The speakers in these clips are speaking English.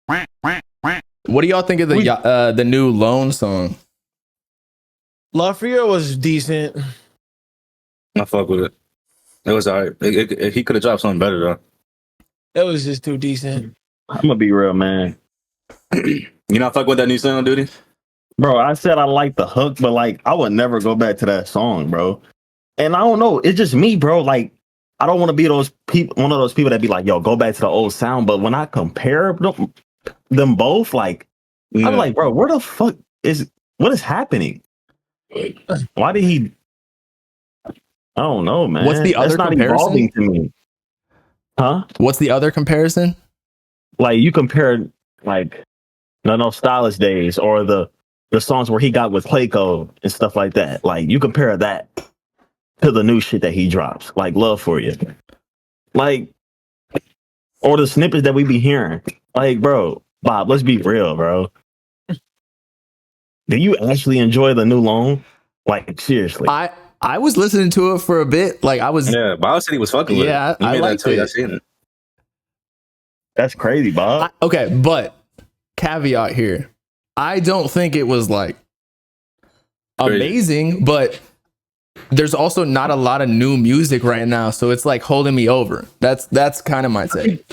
What do y'all think of the new Lone song? Love for You was decent. I fuck with it. It was alright. He could have dropped something better though. It was just too decent. I'm gonna be real, man. You not fuck with that new song, dude? Bro, I said I like the hook, but like I would never go back to that song, bro. And I don't know, it's just me, bro. Like I don't want to be those people, one of those people that be like, "Yo, go back to the old sound." But when I compare them both, like I'm like, bro, where the fuck what is happening? Why did he? I don't know, man. What's the other not comparison? Evolving to me, huh? What's the other comparison? Like you compare like No Stylish Days or the songs where he got with Clayco and stuff like that. Like you compare that to the new shit that he drops, like Love for You, like, or the snippets that we be hearing. Like, bro, Bob, let's be real, bro. Do you actually enjoy the new Lone? Like, seriously? I was listening to it for a bit. Like I was. Yeah, Bob said he was fucking with it. Yeah, I liked it. I seen it. That's crazy, Bob. Okay, but caveat here. I don't think it was like amazing, but there's also not a lot of new music right now, so it's like holding me over. That's kind of my take.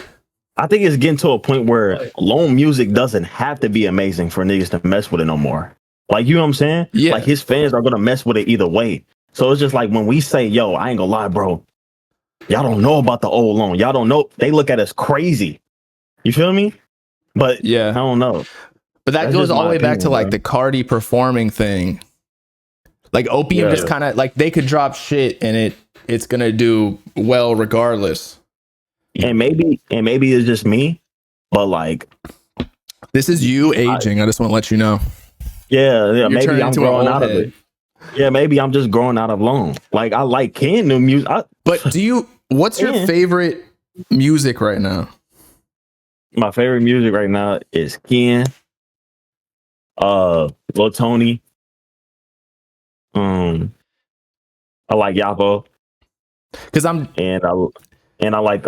I think it's getting to a point where Lone music doesn't have to be amazing for niggas to mess with it no more. Like, you know what I'm saying? Yeah. Like his fans are gonna mess with it either way. So it's just like when we say, "Yo, I ain't gonna lie, bro. Y'all don't know about the old Lone. Y'all don't know." They look at us crazy. You feel me? But yeah, I don't know. But that That's goes just all the my way back opinion, to like bro. the Cardi performing thing. Like Opium just kind of like they could drop shit and it's gonna do well regardless. And maybe it's just me, but like this is you aging. I just want to let you know. Yeah. You're Maybe turning I'm into an growing old out of head. it. Yeah, maybe I'm just growing out of Lone. Like I like Ken new music. But what's your favorite music right now? My favorite music right now is Ken, Lil Tony. I like Yapo. Because I like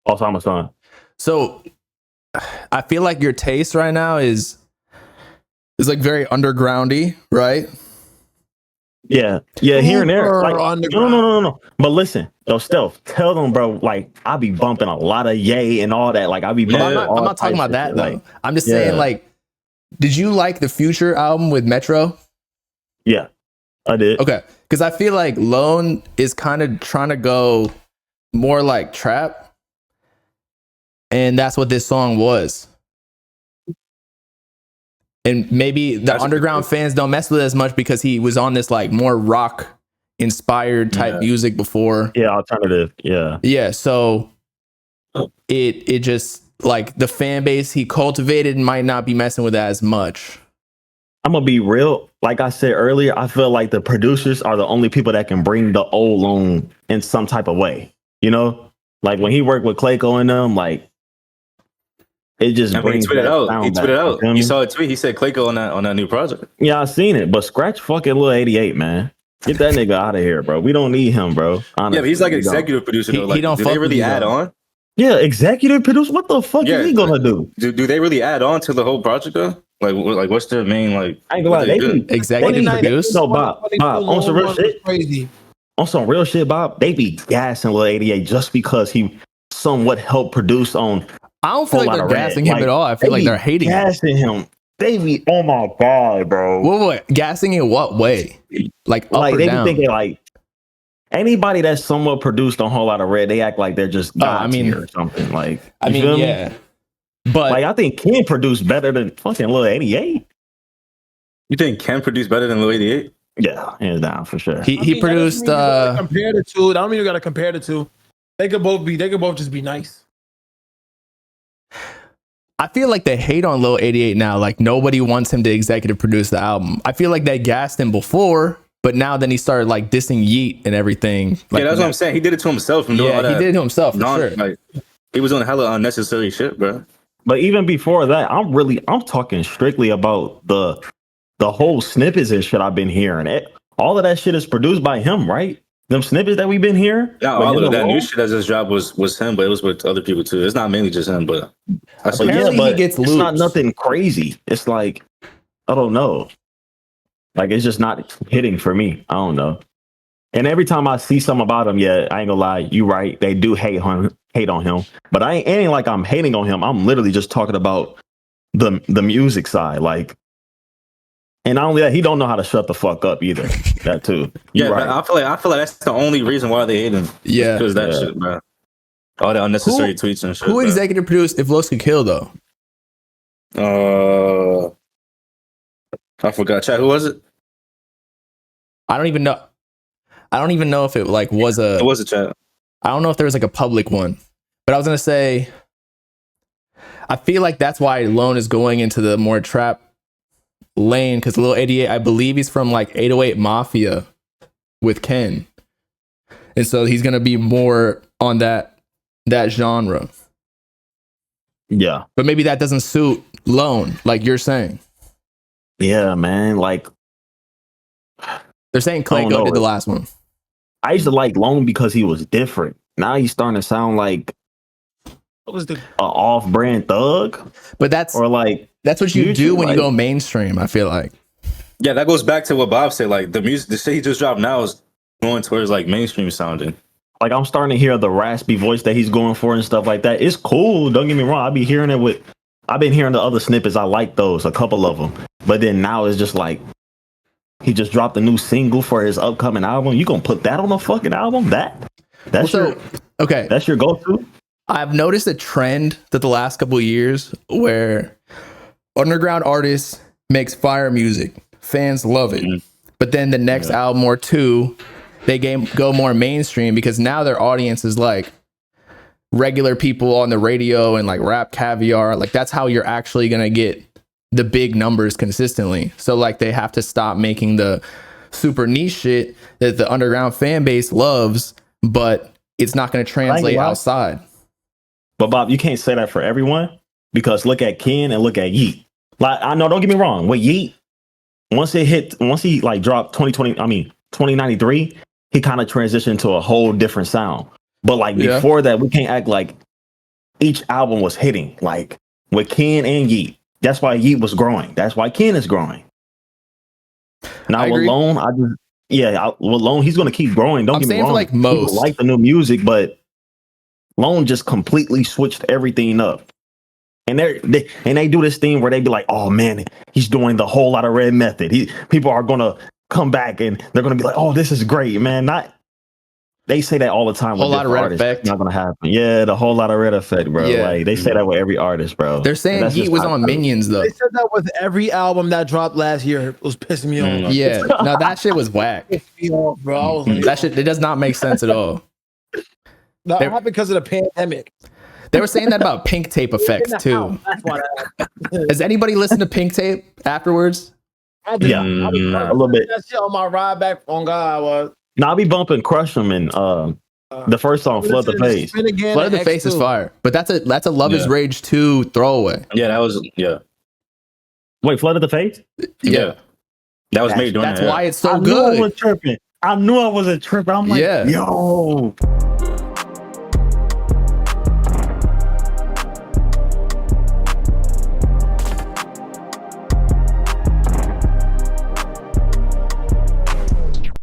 Osama Son. So I feel like your taste right now is like very undergroundy, right? Yeah, here and there. Like, underground. No. But listen, yo, Stealth, tell them, bro. Like, I be bumping a lot of Ye and all that. Like, I be. I'm not talking about that though. Like, I'm just saying, like, did you like the Future album with Metro? Yeah, I did. Okay, because I feel like Lone is kind of trying to go more like trap, and that's what this song was. And maybe the underground fans don't mess with it as much because he was on this like more rock inspired type music before. Yeah, alternative. Yeah. Yeah. So it just like the fan base he cultivated might not be messing with that as much. I'm gonna be real. Like I said earlier, I feel like the producers are the only people that can bring the old Lone in some type of way. You know, like when he worked with Clayco and them, like. It just brings he tweeted out. He tweeted out. You, you saw a tweet. He said Clayco on that new project. Yeah, I seen it. But scratch fucking Lil 88, man. Get that nigga out of here, bro. We don't need him, bro. Honestly, yeah, but he's like an executive producer. Though. Like, he don't do they really add on? Yeah, executive producer. What the fuck is he gonna do? Do they really add on to the whole project though? Like what's their main like? I ain't gonna lie. They be executive produce. No, Bob. On some real shit. Crazy. On some real shit, Bob. They be gassing Lil 88 just because he somewhat helped produce on. I don't feel like they're gassing him at all. I feel like they're hating him. They be, oh my god, bro. What? Gassing in what way? Like up or they down? be thinking like anybody that's somewhat produced on Whole Lotta Red, they act like they're just gods here or something. Like, yeah. But like I think Ken produced better than fucking Lil 88. You think Ken produced better than Lil 88? Yeah, hands down for sure. He produced. Compare the two. I don't mean you got to compare the two. They could both just be nice. I feel like they hate on Lil 88 now. Like nobody wants him to executive produce the album. I feel like they gassed him before, but now then he started like dissing Yeet and everything. Like, yeah, that's what I'm saying. He did it to himself. And he did it to himself for sure. Like, he was doing hella unnecessary shit, bro. But even before that, I'm talking strictly about the whole snippets and shit I've been hearing. All of that shit is produced by him, right? them snippets that we've been hearing. Yeah, But all then of that alone- new shit that just dropped was him, but it was with other people too. It's not mainly just him, but I see. Apparently he gets it's not loops. nothing crazy. It's like I don't know. Like it's just not hitting for me. I don't know. And every time I see something about him, yeah, I ain't gonna lie, you right. They do hate on him. But it ain't like I'm hating on him. I'm literally just talking about the music side. Like, and not only that, he don't know how to shut the fuck up either. That too. Yeah, Right. I feel like that's the only reason why they hate him. Yeah. Because that shit, bro. All the unnecessary tweets and shit. Who bro. executive produced If Looks Could Kill though? I forgot. Chat, who was it? I don't even know. I don't even know if it like was a. It was a chat. I don't know if there was like a public one, but I was gonna say. I feel like that's why Lone is going into the more trap lane because Lil 88, I believe he's from like 808 Mafia with Ken, and so he's gonna be more on that genre. Yeah. But maybe that doesn't suit Lone, like you're saying. Yeah, man. Like They're saying Clayco did the last one. I used to like Lone because he was different. Now he's starting to sound like What was the a off-brand thug, But that's or like what you Future, do when you like- go mainstream. I feel like. Yeah, that goes back to what Bob said. Like the music, the shit he just dropped now is going towards like mainstream sounding. like I'm starting to hear the raspy voice that he's going for and stuff like that. It's cool. Don't get me wrong. I've been hearing the other snippets. I like those, a couple of them. But then now it's just like he just dropped a new single for his upcoming album. You gonna put that on the fucking album? That's Okay. that's your go-to? I've noticed a trend that the last couple of years where underground artists makes fire music. Fans love it. But then the next album or two, they go more mainstream because now their audience is like regular people on the radio and like Rap Caviar. Like that's how you're actually going to get the big numbers consistently. So like they have to stop making the super niche shit that the underground fan base loves, but it's not going to translate outside. But Bob, you can't say that for everyone because look at Ken and look at Yeet. Like I know, don't get me wrong. With Yeet, once he like dropped 2093, he kind of transitioned to a whole different sound. But like before that, we can't act like each album was hitting. Like with Ken and Yeet, that's why Yeet was growing. That's why Ken is growing. Now with Lone, with Lone, he's gonna keep growing. Don't get me wrong. For like most, people like the new music, but Lone just completely switched everything up. And they do this thing where they be like, oh man, he's doing the Whole Lotta Red method. People are gonna come back and they're gonna be like, oh, this is great, man. They say that all the time. Whole Lotta Red effect. It's not gonna happen. Yeah, the Whole Lotta Red effect, bro. Yeah. Like they say that with every artist, bro. They're saying he was on Minions though. They said that with every album that dropped last year. It was pissing me off. Yeah, no, that shit was whack. Pissed me off, bro. I was like, That shit, it does not make sense at all. no, it happened because of the pandemic. They were saying that about Pink Tape effects too. That's why that happened. Has anybody listened to Pink Tape afterwards? I did. Yeah, I was a little bit. that shit on my ride back on God. I was. Now I'll be bumping Crush 'em and the first song, Flood the Face. Flood the Face is fire, but that's a Love Is Rage 2 throwaway. Yeah, that was Wait, Flood of the Face? Yeah. That was made during That's that. why it's so I knew I good. was tripping. I'm like, yo.